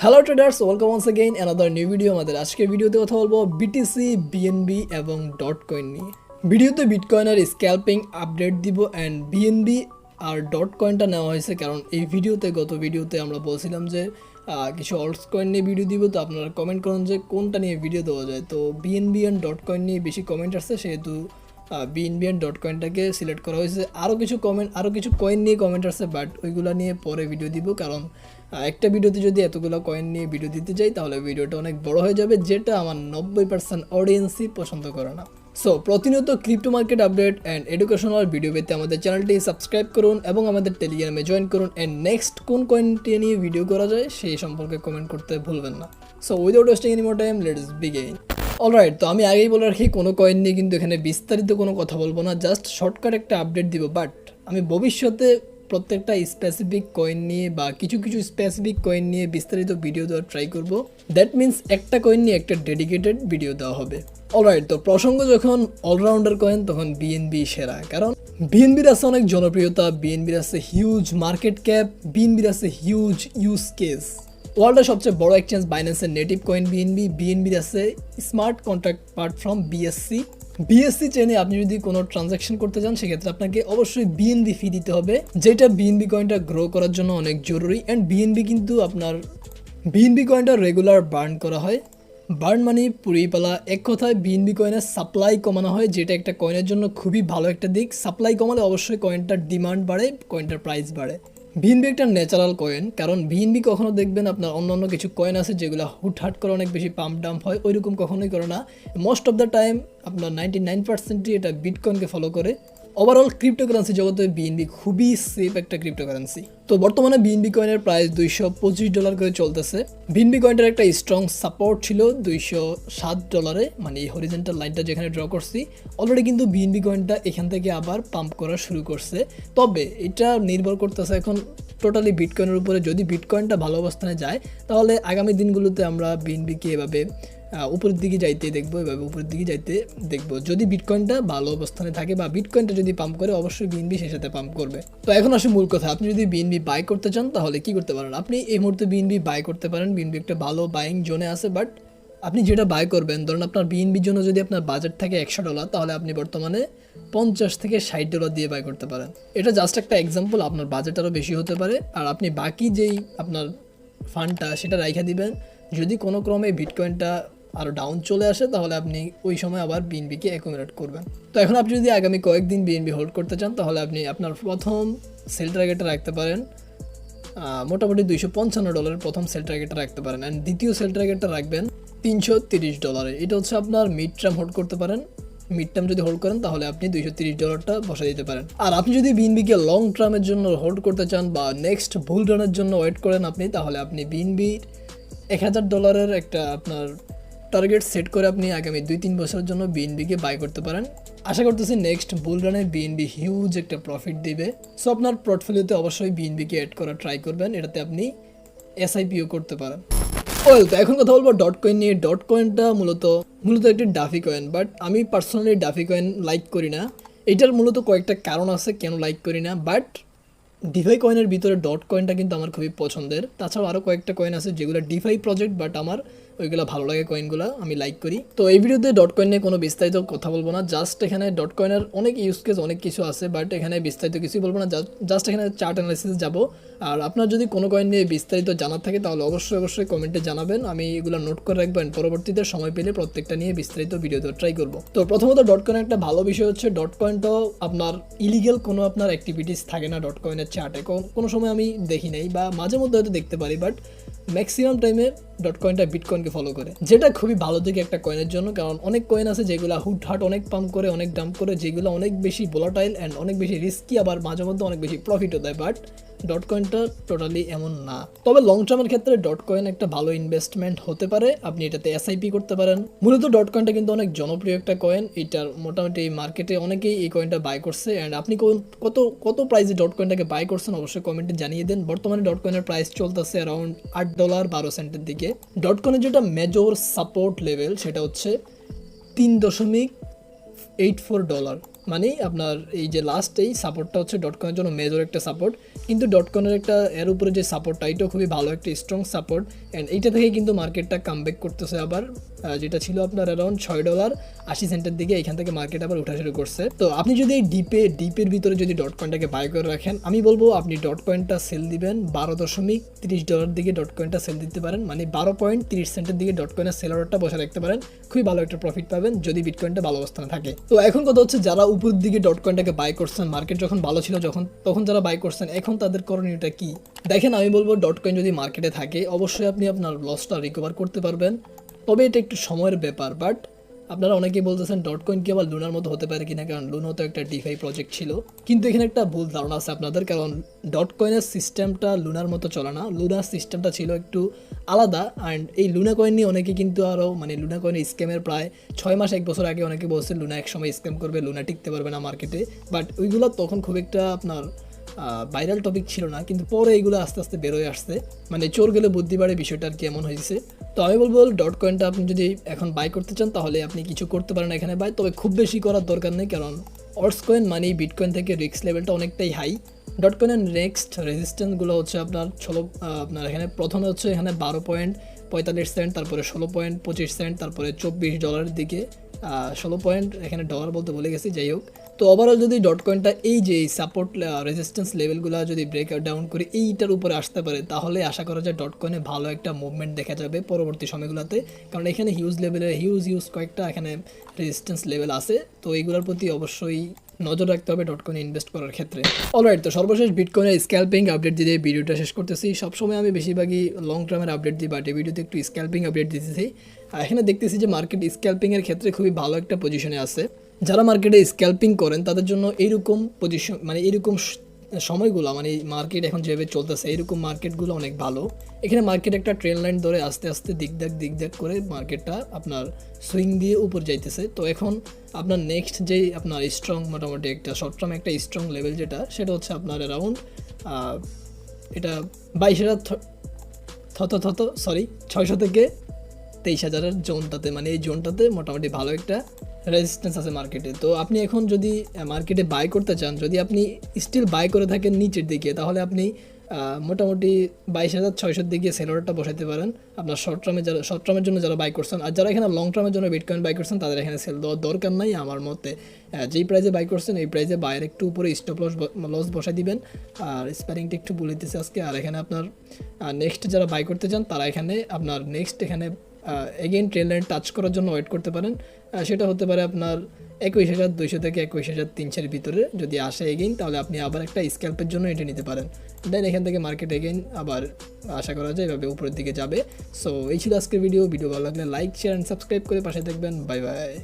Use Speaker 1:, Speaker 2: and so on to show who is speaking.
Speaker 1: Hello traders, welcome once again another new video. আমাদের আজকের ভিডিওতে কথা বলবো বিটিসি, বিএনবি এবং ডট কয়েন নিয়ে। ভিডিওতে বিটকয়েনের স্ক্যাল্পিং আপডেট দিব অ্যান্ড বিএনবি আর ডট কয়েনটা নেওয়া হয়েছে কারণ এই গত ভিডিওতে আমরা বলছিলাম যে কিছু অল্টস কয়েন নিয়ে ভিডিও দিব। তো আপনারা কমেন্ট করুন যে কোনটা নিয়ে ভিডিও দেওয়া যায়। তো বিএনবি অ্যান্ড ডট কয়েন নিয়ে বেশি কমেন্ট আসছে, সেহেতু বিএনবি অ্যান্ড ডট কয়েনটাকে সিলেক্ট করা হয়েছে। আরও কিছু কয়েন নিয়ে কমেন্ট আসছে, বাট ওইগুলো নিয়ে পরে ভিডিও দিব, কারণ একটা ভিডিওতে যদি এতগুলো কয়েন নিয়ে ভিডিও দিতে যাই তাহলে ভিডিওটা অনেক বড় হয়ে যাবে, যেটা আমার 90% অডিয়েন্সই পছন্দ করে না। সো প্রতিনিয়ত crypto market update and educational video পেতে আমাদের চ্যানেলটি সাবস্ক্রাইব করুন এবং আমাদের টেলিগ্রামে জয়েন করুন। অ্যান্ড নেক্সট কোন কয়েনটি নিয়ে ভিডিও করা যায় সেই সম্পর্কে কমেন্ট করতে ভুলবেন না। So without wasting any more time, let's begin. Alright, তো আমি আগেই বলে রাখি কোনো কয়েন নিয়ে কিন্তু এখানে বিস্তারিত কোনো কথা বলবো না, জাস্ট শর্টকাট একটা আপডেট দিব। বাট আমি ভবিষ্যতে প্রত্যেকটা স্পেসিফিক কয়েন নিয়ে বা কিছু স্পেসিফিক কয়েন নিয়ে বিস্তারিত ভিডিও দেওয়ার ট্রাই করব। দ্যাট মিনস একটা কয়েন নিয়ে একটা ডেডিকেটেড ভিডিও দেওয়া হবে। অলরাইট, তো প্রসঙ্গ যখন অলরাউন্ডার কয়েন তখন বিএনবি সেরা, কারণ বিএনবির আছে অনেক জনপ্রিয়তা, বিএনবির আছে হিউজ মার্কেট ক্যাপ, বিএনবির আছে হিউজ ইউজ কেস। ওয়ার্ল্ডের সবচেয়ে বড় এক্সচেঞ্জ বাইন্যান্সের নেটিভ কয়েন বিএনবির আছে স্মার্ট কন্ট্রাক্ট প্ল্যাটফর্ম বিএসসি চেনে আপনি যদি কোনো ট্রানজাকশন করতে চান সেক্ষেত্রে আপনাকে অবশ্যই বিএনবি ফি দিতে হবে, যেটা বিএনবি কয়েনটা গ্রো করার জন্য অনেক জরুরি। অ্যান্ড বিএনবি কয়েনটা রেগুলার বার্ন করা হয়। বার্ন মানে পুড়িয়ে পালা, এক কথায় বিএনবি কয়েনের সাপ্লাই কমানো হয়, যেটা একটা কয়েনের জন্য খুবই ভালো একটা দিক। সাপ্লাই কমালে অবশ্যই কয়েনটার ডিমান্ড বাড়ে, কয়েনটার প্রাইস বাড়ে। বিএনবি একটা ন্যাচারাল কয়েন, কারণ বিএনবি কখনো দেখবেন আপনার অন্যান্য কিছু কয়েন আছে যেগুলো হুটহাট করে অনেক বেশি পাম্প ডাম্প হয়, ওইরকম কখনোই করে না। মোস্ট অফ দ্য টাইম আপনার 99%ই এটা বিটকয়েনকে ফলো করে। ওভারঅল ক্রিপ্টোকারেন্সি জগতে বিএনবি খুবই সেফ একটা ক্রিপ্টোকারেন্সি। তো বর্তমানে বিএনবি কয়েনের প্রাইস $225 করে চলতেছে। বিএনবি কয়েনটার একটা স্ট্রং সাপোর্ট ছিল $207, মানে এই হরিজেন্টাল লাইনটা যেখানে ড্র করছি। অলরেডি কিন্তু বিএনবি কয়েনটা এখান থেকে আবার পাম্প করা শুরু করছে। তবে এটা নির্ভর করতেছে এখন টোটালি বিটকয়েনের উপরে। যদি বিটকয়েনটা ভালো অবস্থানে যায় তাহলে আগামী দিনগুলোতে আমরা বিএনবিকে এভাবে উপরের দিকে যাইতে দেখবো। যদি বিটকয়েনটা ভালো অবস্থানে থাকে বা বিটকয়েনটা যদি পাম্প করে, অবশ্যই বিএনবি সেই সাথে পাম্প করবে। তো এখন আসে মূল কথা, আপনি যদি বিএনবি বাই করতে চান তাহলে কি করতে পারেন? আপনি এই মুহূর্তে বিএনবি বাই করতে পারেন। বিএনবি একটা ভালো বাইং জোনে আছে, বাট আপনি যেটা বাই করবেন, ধরুন আপনার বিএনবির জন্য যদি আপনার বাজেট থাকে $100, তাহলে আপনি বর্তমানে $50 থেকে $60 দিয়ে বাই করতে পারেন। এটা জাস্ট একটা এক্সাম্পল, আপনার বাজেট আরও বেশি হতে পারে। আর আপনি বাকি যেই আপনার ফান্ডটা সেটা রাইখা দিবেন। যদি কোনো ক্রমে বিটকয়েনটা আরও ডাউন চলে আসে তাহলে আপনি ওই সময় আবার বিএনবিকে অ্যাকুমুলেট করবেন। তো এখন আপনি যদি আগামী কয়েকদিন বিএনবি হোল্ড করতে চান তাহলে আপনি আপনার প্রথম সেল টার্গেটটা রাখতে পারেন মোটামুটি $255 প্রথম সেল টার্গেটটা রাখতে পারেন। অ্যান্ড দ্বিতীয় সেল টার্গেটটা রাখবেন $330। এটা হচ্ছে আপনার মিড টার্ম হোল্ড করতে পারেন। মিড টার্ম যদি হোল্ড করেন তাহলে আপনি $230টা বসা দিতে পারেন। আর আপনি যদি বিএনবিকে লং টার্মের জন্য হোল্ড করতে চান বা নেক্সট বুল রানের জন্য ওয়েট করেন তাহলে আপনি বিএনবির $1000 একটা আপনার টার্গেট সেট করে আপনি আগামী 2-3 বছরের জন্য বিএনবিকে বাই করতে পারেন। আশা করতেছি নেক্সট বুল রানে বিএনবি হিউজ একটা প্রফিট দিবে। সো আপনার পোর্টফোলিওতে অবশ্যই বিএনবিকে অ্যাড করা ট্রাই করবেন, এটাতে আপনি এসআইপিও করতে পারেন। তো এখন কথা বলবো ডট কয়েন নিয়ে। ডট কয়েনটা মূলত একটি ডাফি কয়েন, বাট আমি পার্সোনালি ডাফি কয়েন লাইক করি না। এটার মূলত কয়েকটা কারণ আছে কেন লাইক করি না, বাট ডিফাই কয়েনের ভিতরে ডট কয়েনটা কিন্তু আমার খুবই পছন্দের। তাছাড়াও আরও কয়েকটা কয়েন আছে যেগুলো ডিফাই প্রজেক্ট, বাট আমার ওইগুলো ভালো লাগে, কয়েনগুলো আমি লাইক করি। তো এই ভিডিওতে ডট কয়েন নিয়ে কোনো বিস্তারিত কথা বলবো না, জাস্ট এখানে ডট কয়েনের অনেক ইউজ কেস অনেক কিছু আছে, বাট এখানে বিস্তারিত কিছুই বলবো না, জাস্ট এখানে চার্ট অ্যানালাইসিসে যাবো। আর আপনার যদি কোনো কয়েন নিয়ে বিস্তারিত জানার থাকে তাহলে অবশ্যই কমেন্টে জানাবেন, আমি এগুলো নোট করে রাখবেন। পরবর্তীতে সময় পেলে প্রত্যেকটা নিয়ে বিস্তারিত ভিডিও দেওয়ার ট্রাই করবো। তো প্রথমত ডট কয়েনের একটা ভালো বিষয় হচ্ছে ডট কয়েনটাও আপনার ইলিগেল কোনো আপনার অ্যাক্টিভিটিস থাকে না ডট কয়েনের চার্টে। কোনো সময় আমি দেখি নাই বা মাঝে মধ্যে হয়তো দেখতে পারি, বাট ম্যাক্সিমাম টাইমে ডট কয়েনটা বিটকয়েনকে ফলো করে, যেটা খুবই ভালো দিকে একটা কয়েনের জন্য। কারণ অনেক কয়েন আছে যেগুলো হুটহাট অনেক পাম্প করে, অনেক ডাম্প করে, যেগুলো অনেক বেশি ভোলাটাইল অ্যান্ড অনেক বেশি রিস্কি, আবার মাঝে মধ্যে অনেক বেশি প্রফিটও দেয়, বাট ডট কয়েনটা টোটালি এমন না। তবে লং টার্মের ক্ষেত্রে ডট কয়েন একটা ভালো ইনভেস্টমেন্ট হতে পারে, আপনি এটাতে এসআইপি করতে পারেন। মূলত ডট কয়েনটা কিন্তু অনেক জনপ্রিয় একটা কয়েন, এটার মোটামুটি এই মার্কেটে অনেকেই এই কয়েনটা বাই করছে। অ্যান্ড আপনি কত প্রাইসে ডট কয়েনটাকে বাই করছেন অবশ্যই কমেন্টে জানিয়ে দেন। বর্তমানে ডট কয়েনের প্রাইস চলতেছে অ্যারাউন্ড $8.12 দিকে। ডট কয়েনের যেটা মেজর সাপোর্ট লেভেল সেটা হচ্ছে $3.84। মানে আপনার এই যে লাস্ট এই সাপোর্টটা হচ্ছে ডট কয়েনের জন্য মেজর একটা সাপোর্ট, কিন্তু ডট কয়েনের একটা এর উপরে যে সাপোর্টটা এটাও খুবই ভালো একটা স্ট্রং সাপোর্ট। অ্যান্ড এইটা থেকে কিন্তু মার্কেটটা কামব্যাক করতেছে আবার, যেটা ছিল আপনার অ্যারাউন্ড $6.80 দিকে, এখান থেকে মার্কেট আবার উঠা শুরু করছে। তো আপনি যদি এই ডিপের ভিতরে যদি ডট কয়েনটাকে বাই করে রাখেন, আমি বলবো আপনি ডট কয়েনটা সেল দিবেন $12.30 দিকে, ডট কয়েনটা সেল দিতে পারেন, মানে 12.30 দিকে ডট কয়েনের সেল অর্ডারটা বসে রাখতে পারেন, খুবই ভালো একটা প্রফিট পাবেন যদি বিটকয়েনটা ভালো অবস্থানে থাকে। তো এখন কথা হচ্ছে যারা উপরের দিকে ডট কয়েনটাকে বাই করছেন, মার্কেট যখন ভালো ছিল তখন যারা বাই করছেন, এখন তাদের করণীয়টা কি? দেখেন, আমি বলবো ডট কয়েন যদি মার্কেটে থাকে অবশ্যই আপনি আপনার লসটা রিকভার করতে পারবেন, তবে এটা একটু সময়ের ব্যাপার। বাট আপনারা অনেকেই বলতেছেন ডট কয়েন কি আবার লুনার মতো হতে পারে কিনা, কারণ লুনা তো একটা ডিফাই প্রজেক্ট ছিল, কিন্তু এখানে একটা ভুল ধারণা আছে আপনাদের, কারণ ডট কয়েনের সিস্টেমটা লুনার মতো চলে না, লুনার সিস্টেমটা ছিল একটু আলাদা। অ্যান্ড এই লুনা কয়েন নিয়ে অনেকে কিন্তু আরও মানে লুনা কয়েনের স্ক্যামের প্রায় 6 মাস 1 বছর আগে অনেকে বলছে লুনা এক সময় স্ক্যাম করবে, লুনা টিকতে পারবে না মার্কেটে, বাট ওইগুলো তখন খুব একটা আপনার ভাইরাল টপিক ছিল না, কিন্তু পরে এগুলো আস্তে আস্তে বেরোয় আসছে, মানে চোর গেলে বুদ্ধি বাড়ে বিষয়টা আর কি এমন হয়েছে। তো আমি বলবো ডট কয়েনটা আপনি যদি এখন বাই করতে চান তাহলে আপনি কিছু করতে পারেন এখানে বাই, তবে খুব বেশি করার দরকার নেই, কারণ অর্টস কয়েন মানে বিটকয়েন থেকে রিস্ক লেভেলটা অনেকটাই হাই। ডট কয়েনের নেক্সট রেজিস্ট্যান্সগুলো হচ্ছে আপনার এখানে প্রথমে হচ্ছে এখানে 12.45 তারপরে 16.25 তারপরে $24 দিকে 16 পয়েন্ট, এখানে ডলার বলতে ভুলে গেছি, যাই হোক। তো ওভারঅল যদি ডট কয়েনটা এই যে সাপোর্ট রেজিস্ট্যান্স লেভেলগুলো যদি ব্রেক ডাউন করে এইটার উপরে আসতে পারে, তাহলে আশা করা যায় ডট কয়েনে ভালো একটা মুভমেন্ট দেখা যাবে পরবর্তী সময়গুলোতে, কারণ এখানে হিউজ কয়েকটা এখানে রেজিস্ট্যান্স লেভেল আছে। তো এইগুলোর প্রতি অবশ্যই নজর রাখতে হবে ডট কয়েনে ইনভেস্ট করার ক্ষেত্রে। অলরাইট, তো সর্বশেষ বিটকয়েনের স্ক্যাল্পিং আপডেট দিয়ে ভিডিওটা শেষ করতেছি। সবসময় আমি বেশিরভাগই লং টার্মের আপডেট দিই, বাট এই ভিডিওতে একটু স্ক্যাল্পিং আপডেট দিতেছি। এখানে দেখতেছি যে মার্কেট স্ক্যাল্পিংয়ের ক্ষেত্রে খুবই ভালো একটা পজিশনে আছে। যারা মার্কেটে স্ক্যাল্পিং করেন তাদের জন্য এইরকম পজিশন মানে এইরকম সময়গুলো, মানে মার্কেট এখন যেভাবে চলতেছে এইরকম মার্কেটগুলো অনেক ভালো। এখানে মার্কেট একটা ট্রেন লাইন ধরে আস্তে আস্তে দিক করে মার্কেটটা আপনার সুইং দিয়ে উপর যাইতেছে। তো এখন আপনার নেক্সট যেই আপনার স্ট্রং মোটামুটি একটা শর্ট টার্মে একটা স্ট্রং লেভেল সেটা হচ্ছে আপনার অ্যারাউন্ড এটা 600 থেকে 23,000 জোনটাতে, মানে এই জোনটাতে মোটামুটি ভালো একটা রেজিস্ট্যান্স আছে মার্কেটে। তো আপনি এখন যদি মার্কেটে বাই করতে চান, যদি আপনি স্টিল বাই করে থাকেন নিচের দিকে, তাহলে আপনি মোটামুটি 22,600 দিকে সেল অর্ডারটা বসাতে পারেন আপনার শর্ট টার্মের জন্য যারা বাই করছেন। আর যারা এখানে লং টার্মের জন্য বিটকয়েন বাই করছেন তাদের এখানে সেল দেওয়ার দরকার নাই আমার মতে। যেই প্রাইসে বাই করছেন এই প্রাইসে বাইরে একটু উপরে স্টপ লস বসাই দিবেন। আর স্প্যারিংটা একটু বলে দিতেছে আজকে। আর এখানে আপনার নেক্সট যারা বাই করতে চান তারা এখানে আপনার নেক্সট এখানে এগেইন ট্রেন লাইন টাচ করার জন্য ওয়েট করতে পারেন। সেটা হতে পারে আপনার 21,200 থেকে 21,300 ভিতরে যদি আসে এগেইন, তাহলে আপনি আবার একটা স্ক্যাল্পের জন্য এটা নিতে পারেন। দেন এখান থেকে মার্কেট এগেইন আবার আশা করা যায় এভাবে উপরের দিকে যাবে। সো এই ছিল আজকের ভিডিও ভালো লাগলে লাইক শেয়ার অ্যান্ড সাবস্ক্রাইব করে পাশে থাকবেন। Bye bye.